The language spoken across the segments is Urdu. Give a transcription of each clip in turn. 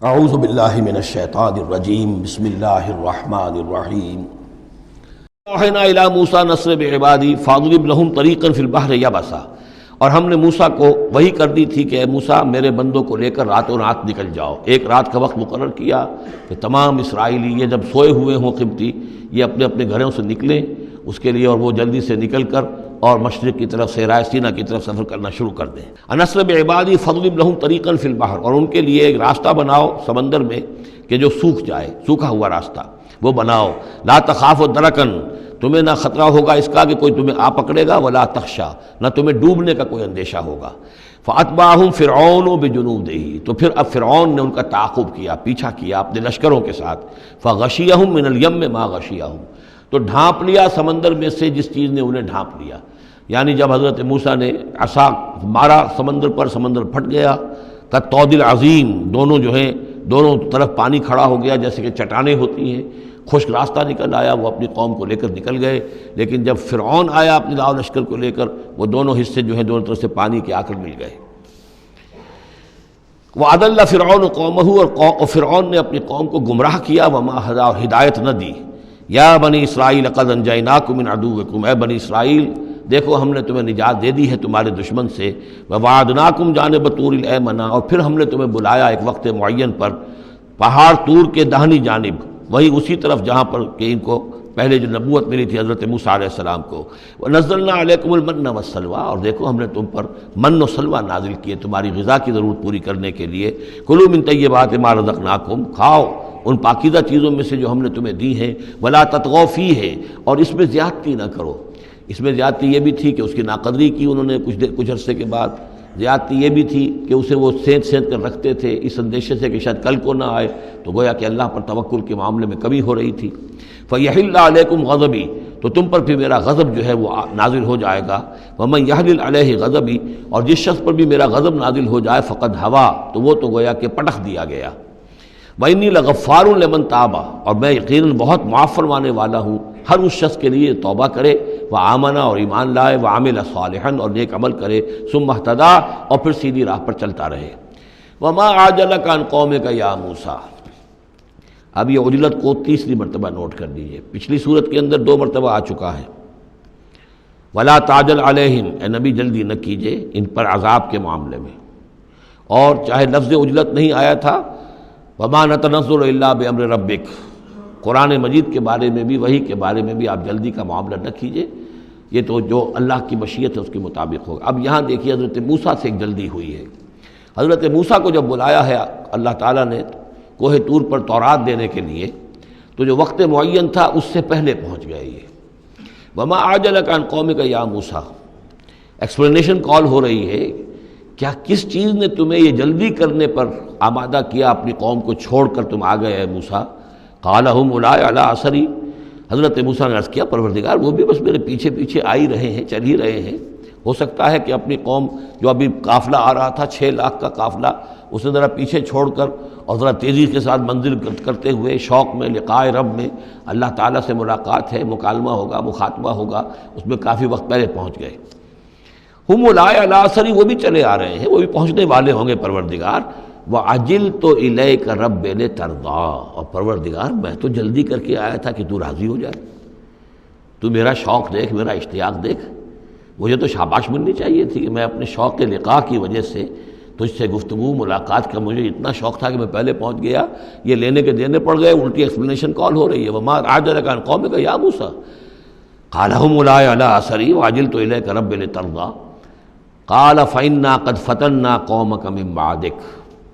اعوذ باللہ من الشیطان الرجیم بسم اللہ الرحمن الرحیم اوحینا الی موسیٰ نصر بعبادی فاضرب لہم طریقا فی البحر یبسا، اور ہم نے موسیٰ کو وحی کر دی تھی کہ اے موسیٰ میرے بندوں کو لے کر راتوں رات نکل جاؤ۔ ایک رات کا وقت مقرر کیا کہ تمام اسرائیلی یہ جب سوئے ہوئے ہوں قبطی، یہ اپنے اپنے گھروں سے نکلیں اس کے لیے، اور وہ جلدی سے نکل کر اور مشرق کی طرف صحرائے سینا کی طرف سفر کرنا شروع کر دیں۔ انصر بعبادی فضرب لہم طریقا فی البحر، اور ان کے لیے ایک راستہ بناؤ سمندر میں کہ جو سوکھ جائے، سوکھا ہوا راستہ وہ بناؤ۔ لا تخاف درکن، تمہیں نہ خطرہ ہوگا اس کا کہ کوئی تمہیں آ پکڑے گا، ولا تخشا، نہ تمہیں ڈوبنے کا کوئی اندیشہ ہوگا۔ فاتبعہم فرعون بجنودہ، تو پھر اب فرعون نے ان کا تعاقب کیا، پیچھا کیا اپنے لشکروں کے ساتھ۔ فغشیہم من الیم ما غشیہم، تو ڈھانپ لیا سمندر میں سے جس چیز نے انہیں ڈھانپ لیا، یعنی جب حضرت موسیٰ نے عصا مارا سمندر پر، سمندر پھٹ گیا۔ کالطود العظیم، دونوں جو ہیں دونوں طرف پانی کھڑا ہو گیا جیسے کہ چٹانیں ہوتی ہیں، خشک راستہ نکل آیا، وہ اپنی قوم کو لے کر نکل گئے۔ لیکن جب فرعون آیا اپنے لاؤ لشکر کو لے کر، وہ دونوں حصے جو ہیں دونوں طرف سے پانی کے آ کر مل گئے۔ وَأَضَلَّ فِرْعَوْنُ قَوْمَهُ، اور فرعون نے اپنی قوم کو گمراہ کیا، وَمَا هَدَىٰ، اور ہدایت نہ دی۔ یا بنی اسرائیل قد انجیناکم من عدوکم، اے بنی اسرائیل دیکھو ہم نے تمہیں نجات دے دی ہے تمہارے دشمن سے۔ وَوَعَدْنَاكُمْ جَانِبَ طُورِ الْأَيْمَنَ، اور پھر ہم نے تمہیں بلایا ایک وقت معین پر پہاڑ طور کے داہنی جانب، وہی اسی طرف جہاں پر کہ ان کو پہلے جو نبوت ملی تھی حضرت موسیٰ علیہ السلام کو۔ وَنَزَّلْنَا عَلَيْكُمُ الْمَنَّ وَالسَّلْوَىٰ، اور دیکھو ہم نے تم پر من و سلوہ نازل کیے تمہاری غذا کی ضرورت پوری کرنے کے لیے۔ کُلُوا مِن طَیِّبَاتِ مَا رَزَقْنَاکُمْ، کھاؤ ان پاکیزہ چیزوں میں سے جو ہم نے تمہیں دی ہیں۔ وَلَا تَطْغَوْا فِیہِ، اور اس میں زیادتی نہ کرو۔ اس میں زیادتی یہ بھی تھی کہ اس کی ناقدری کی انہوں نے کچھ عرصے کے بعد۔ زیادتی یہ بھی تھی کہ اسے وہ سینت کر رکھتے تھے اس اندیشے سے کہ شاید کل کو نہ آئے، تو گویا کہ اللہ پر توکل کے معاملے میں کمی ہو رہی تھی۔ فَيَحِلَّ عَلَيْكُمْ غَضَبِي، تو تم پر بھی میرا غضب جو ہے وہ نازل ہو جائے گا۔ وَمَن يَحْلِلْ عَلَيْهِ غَضَبِي، اور جس شخص پر بھی میرا غضب نازل ہو جائے، فقد ہوا، تو وہ تو گویا کہ پٹخ دیا گیا۔ وَإِنِّي لَغَفَّارٌ لِمَن تَابَ، اور میں یقیناً بہت معاف فرمانے والا ہوں ہر اس شخص کے لیے توبہ کرے، وآمن، اور ایمان لائے، وعمل صالحا، اور نیک عمل کرے، ثم اہتدی، اور پھر سیدھی راہ پر چلتا رہے۔ وما عجلک عن قومک یا موسیٰ، اب یہ عجلت کو تیسری مرتبہ نوٹ کر دیجئے، پچھلی صورت کے اندر 2 مرتبہ آ چکا ہے۔ ولا تعجل علیہم، اے نبی جلدی نہ کیجئے ان پر عذاب کے معاملے میں۔ اور چاہے لفظ عجلت نہیں آیا تھا، وما نتنزل الا بامر ربک، قرآن مجید کے بارے میں بھی، وحی کے بارے میں بھی آپ جلدی کا معاملہ نہ کیجئے، یہ تو جو اللہ کی مشیت ہے اس کے مطابق ہوگا۔ اب یہاں دیکھیے حضرت موسیٰ سے ایک جلدی ہوئی ہے۔ حضرت موسیٰ کو جب بلایا ہے اللہ تعالیٰ نے کوہ طور پر تورات دینے کے لیے، تو جو وقت معین تھا اس سے پہلے پہنچ گئے یہ۔ وما عجلک عن قومک یا موسیٰ، ایکسپلینیشن کال ہو رہی ہے، کیا کس چیز نے تمہیں یہ جلدی کرنے پر آمادہ کیا، اپنی قوم کو چھوڑ کر تم آ گئے اے موسیٰ؟ قال هم اولئک علی اثری، حضرت موسیٰ نے عرض کیا پروردگار وہ بھی بس میرے پیچھے پیچھے آ ہی رہے ہیں، چل ہی رہے ہیں۔ ہو سکتا ہے کہ اپنی قوم جو ابھی قافلہ آ رہا تھا 6 لاکھ کا قافلہ، اسے ذرا پیچھے چھوڑ کر اور ذرا تیزی کے ساتھ منزل کرتے ہوئے شوق میں، لقائے رب میں، اللہ تعالیٰ سے ملاقات ہے، مکالمہ ہوگا، مخاطبہ ہوگا، اس میں کافی وقت پہلے پہنچ گئے۔ ہم اولئک علی اثری، وہ بھی چلے آ رہے ہیں، وہ بھی پہنچنے والے ہوں گے پروردگار۔ وَعَجِلْتُ إِلَيْكَ رَبِّ لِتَرْضَىٰ، اور پروردگار میں تو جلدی کر کے آیا تھا کہ تو راضی ہو جائے، تو میرا شوق دیکھ، میرا اشتیاق دیکھ۔ مجھے تو شاباش ملنی چاہیے تھی کہ میں اپنے شوق لقاء کی وجہ سے تجھ سے گفتگو ملاقات کا مجھے اتنا شوق تھا کہ میں پہلے پہنچ گیا، یہ لینے کے دینے پڑ گئے، الٹی ایکسپلینیشن کال ہو رہی ہے۔ وما عجلک عن قومک یا موسیٰ قال هم اولئک علی اثری وعجلت الیک رب لترضیٰ قال فإنا قد فتنا قومک من بعدک،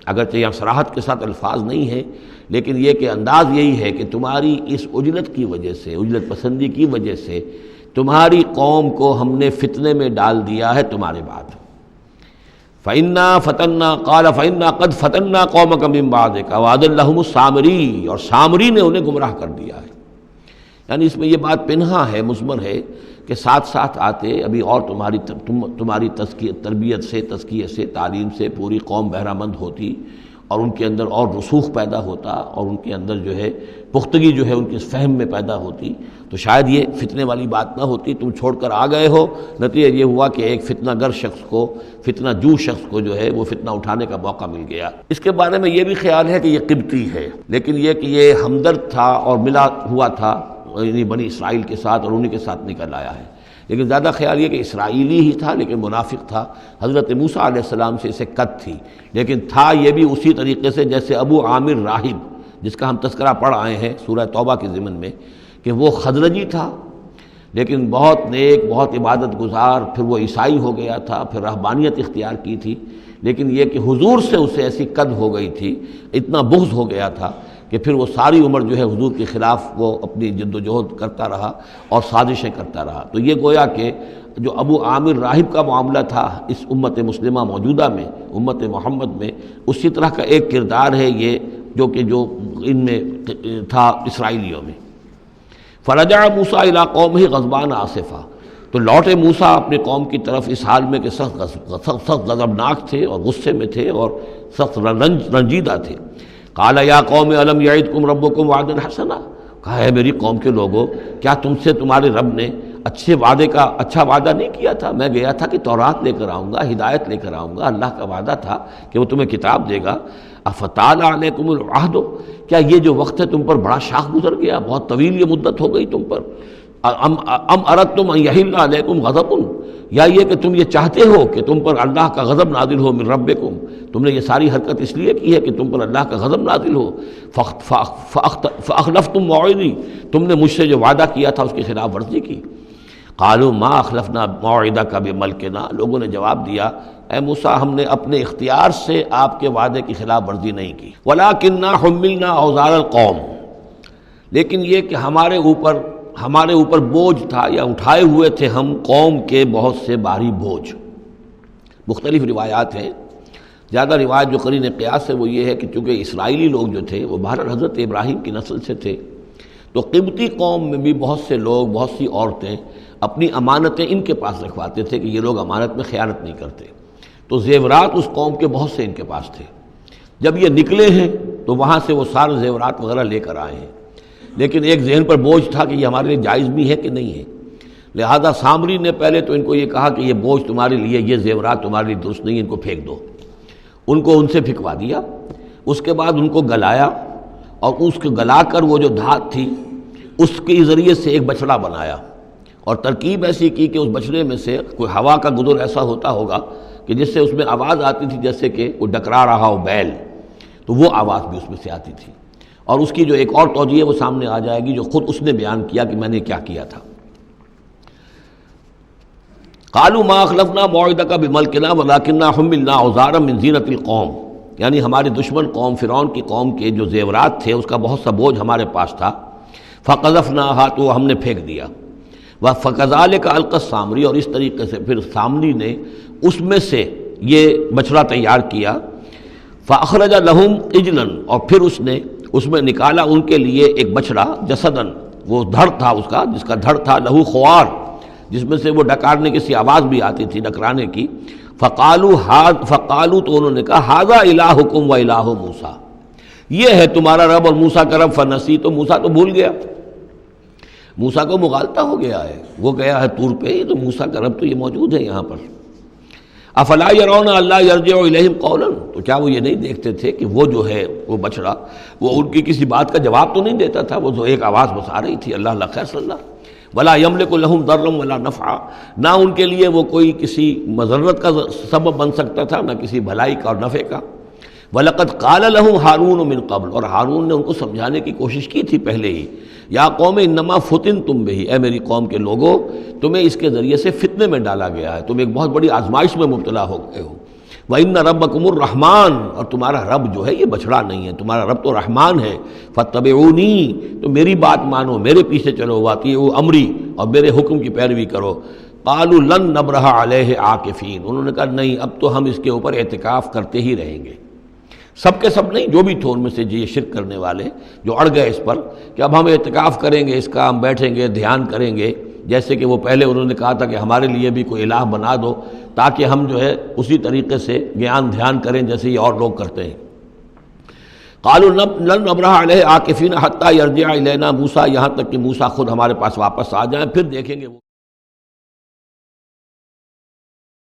اگرچہ یہاں صراحت کے ساتھ الفاظ نہیں ہیں، لیکن یہ کہ انداز یہی ہے کہ تمہاری اس عجلت کی وجہ سے، عجلت پسندی کی وجہ سے تمہاری قوم کو ہم نے فتنے میں ڈال دیا ہے تمہارے بعد۔ فَإِنَّا فَتَنَّا قَالَ فَإِنَّا قَدْ فَتَنَّا قَوْمَكَ مِن بَعْدِكَ وَأَضَلَّهُمُ السَّامِرِيُّ، اور سامری نے انہیں گمراہ کر دیا ہے۔ یعنی اس میں یہ بات پنہا ہے، مضمر ہے کہ ساتھ ساتھ آتے ابھی اور تمہاری تربیت سے، تزکیے سے، تعلیم سے پوری قوم بہرہ مند ہوتی، اور ان کے اندر اور رسوخ پیدا ہوتا اور ان کے اندر جو ہے پختگی جو ہے ان کے فہم میں پیدا ہوتی تو شاید یہ فتنے والی بات نہ ہوتی۔ تم چھوڑ کر آ گئے ہو، نتیجہ یہ ہوا کہ ایک فتنہ گر شخص کو، فتنہ جو شخص کو جو ہے وہ فتنہ اٹھانے کا موقع مل گیا۔ اس کے بارے میں یہ بھی خیال ہے کہ یہ قبطی ہے، لیکن یہ کہ یہ ہمدرد تھا اور ملا ہوا تھا یعنی بنی اسرائیل کے ساتھ اور انہی کے ساتھ نکل آیا ہے، لیکن زیادہ خیال یہ کہ اسرائیلی ہی تھا لیکن منافق تھا۔ حضرت موسیٰ علیہ السلام سے اسے قد تھی، لیکن تھا یہ بھی اسی طریقے سے جیسے ابو عامر راہب جس کا ہم تذکرہ پڑھ آئے ہیں سورہ توبہ کے ضمن میں کہ وہ خزرجی تھا لیکن بہت نیک، بہت عبادت گزار، پھر وہ عیسائی ہو گیا تھا، پھر رہبانیت اختیار کی تھی، لیکن یہ کہ حضور سے اسے ایسی قد ہو گئی تھی، اتنا بغض ہو گیا تھا کہ پھر وہ ساری عمر جو ہے حضور کے خلاف وہ اپنی جد و جہد کرتا رہا اور سازشیں کرتا رہا۔ تو یہ گویا کہ جو ابو عامر راہب کا معاملہ تھا اس امت مسلمہ موجودہ میں، امت محمد میں، اسی طرح کا ایک کردار ہے یہ جو ان میں تھا اسرائیلیوں میں۔ فرجع موسیٰ الی قومہ غضبان آسفا، تو لوٹے موسیٰ اپنے قوم کی طرف اس حال میں کہ سخت غضبناک تھے اور غصے میں تھے اور سخت رنجیدہ تھے۔ قال یا قوم الم یعدکم ربکم وعدا حسنا، کہا ہے میری قوم کے لوگوں کیا تم سے تمہارے رب نے اچھا وعدہ نہیں کیا تھا؟ میں گیا تھا کہ تورات لے کر آؤں گا، ہدایت لے کر آؤں گا، اللہ کا وعدہ تھا کہ وہ تمہیں کتاب دے گا۔ افتال علیکم العہد، کیا یہ جو وقت ہے تم پر بڑا شاخ گزر گیا، بہت طویل یہ مدت ہو گئی تم پر؟ ام اردتم ان یحل علیکم غضب، یا یہ کہ تم یہ چاہتے ہو کہ تم پر اللہ کا غضب نازل ہو من ربکم، تم نے یہ ساری حرکت اس لیے کی ہے کہ تم پر اللہ کا غضب نازل ہو۔ فاخلفتم موعدی، تم نے مجھ سے جو وعدہ کیا تھا اس کی خلاف ورزی کی۔ قالوا ما اخلفنا موعدک بملکنا، لوگوں نے جواب دیا اے موسیٰ ہم نے اپنے اختیار سے آپ کے وعدے کی خلاف ورزی نہیں کی، ولکننا حملنا اوزار القوم، لیکن یہ کہ ہمارے اوپر بوجھ تھا یا اٹھائے ہوئے تھے ہم قوم کے بہت سے بھاری بوجھ۔ مختلف روایات ہیں، زیادہ روایت جو قرین قیاس ہے وہ یہ ہے کہ چونکہ اسرائیلی لوگ جو تھے وہ بہرحال حضرت ابراہیم کی نسل سے تھے، تو قبطی قوم میں بھی بہت سے لوگ، بہت سی عورتیں اپنی امانتیں ان کے پاس رکھواتے تھے کہ یہ لوگ امانت میں خیانت نہیں کرتے، تو زیورات اس قوم کے بہت سے ان کے پاس تھے۔ جب یہ نکلے ہیں تو وہاں سے وہ سارے زیورات وغیرہ لے کر آئے ہیں، لیکن ایک ذہن پر بوجھ تھا کہ یہ ہمارے لیے جائز بھی ہے کہ نہیں ہے، لہذا سامری نے پہلے تو ان کو یہ کہا کہ یہ بوجھ تمہارے لیے، یہ زیورات تمہارے لیے درست نہیں، ان کو پھینک دو۔ ان کو ان سے پھینکوا دیا، اس کے بعد ان کو گلایا اور اس کو گلا کر وہ جو دھات تھی اس کے ذریعے سے ایک بچڑا بنایا، اور ترکیب ایسی کی کہ اس بچڑے میں سے کوئی ہوا کا گزر ایسا ہوتا ہوگا کہ جس سے اس میں آواز آتی تھی جیسے کہ کوئی ڈکرا رہا ہو بیل، تو وہ آواز بھی اس میں سے آتی تھی۔ اور اس کی جو ایک اور توجیہ ہے وہ سامنے آ جائے گی جو خود اس نے بیان کیا کہ میں نے کیا کیا تھا۔ قالوا ما اخلفنا موعدک بملکنا ولکننا حملنا اوزارا من زینۃ القوم، یعنی ہمارے دشمن قوم فرعون کی قوم کے جو زیورات تھے اس کا بہت سا بوجھ ہمارے پاس تھا، فقذفناها، تو ہم نے پھینک دیا، فکذلک القی السامری، اور اس طریقے سے پھر سامری نے اس میں سے یہ بچڑا تیار کیا، فاخرج لهم عجلا، اور پھر اس میں نکالا ان کے لیے ایک بچڑا، جسدن، وہ دھڑ تھا اس کا جس کا دھڑ تھا، لہو خوار، جس میں سے وہ ڈکارنے کی سی آواز بھی آتی تھی، ڈکرانے کی۔ فقالوا، تو انہوں نے کہا ھذا الہکم و الہ موسیٰ، یہ ہے تمہارا رب اور موسیٰ کا رب، فنسی، تو موسیٰ تو بھول گیا، موسیٰ کو مغالطہ ہو گیا ہے، وہ گیا ہے طور پہ، تو موسیٰ کا رب تو یہ موجود ہے یہاں پر۔ افلا یرون الا یرجع الیہم قولا، تو کیا وہ یہ نہیں دیکھتے تھے کہ وہ جو ہے وہ بچڑا وہ ان کی کسی بات کا جواب تو نہیں دیتا تھا، وہ تو ایک آواز بس آ رہی تھی، اللہ اللہ خیر صلی اللہ، ولا یملک لهم ضرا ولا نفعا، نہ ان کے لیے وہ کوئی کسی مضرت کا سبب بن سکتا تھا، نہ کسی بھلائی کا اور نفع کا۔ وَلَقَدْ قَالَ لَهُ هَارُونُ مِن قَبْلُ، اور ہارون نے ان کو سمجھانے کی کوشش کی تھی پہلے ہی، یا قوم انما فتنتم بہ، اے میری قوم کے لوگو تمہیں اس کے ذریعے سے فتنے میں ڈالا گیا ہے، تم ایک بہت بڑی آزمائش میں مبتلا ہو گئے ہو۔ وَإِنَّ رَبَّكُمُ الرَّحْمَٰنُ، اور تمہارا رب جو ہے یہ بچڑا نہیں ہے، تمہارا رب تو رحمان ہے۔ فَاتَّبِعُونِی، تو میری بات مانو، میرے پیچھے چلو، وَأَطِیعُوا أَمْرِی، اور میرے حکم کی پیروی کرو۔ قَالُوا لَن نَبْرَحَ عَلَیْهِ عَاکِفِینَ، انہوں نے کہا نہیں اب تو ہم اس کے اوپر اعتکاف کرتے ہی رہیں گے۔ سب کے سب نہیں، جو بھی تھے ان میں سے یہ شرک کرنے والے جو اڑ گئے اس پر کہ اب ہم اعتکاف کریں گے، اس کا ہم بیٹھیں گے، دھیان کریں گے، جیسے کہ وہ پہلے انہوں نے کہا تھا کہ ہمارے لیے بھی کوئی الہ بنا دو تاکہ ہم جو ہے اسی طریقے سے گیان دھیان کریں جیسے یہ اور لوگ کرتے ہیں۔ قالوا لن نبرح علیہ عاکفین حتی یرجع الینا موسیٰ، یہاں تک کہ موسیٰ خود ہمارے پاس واپس آ جائیں، پھر دیکھیں گے وہ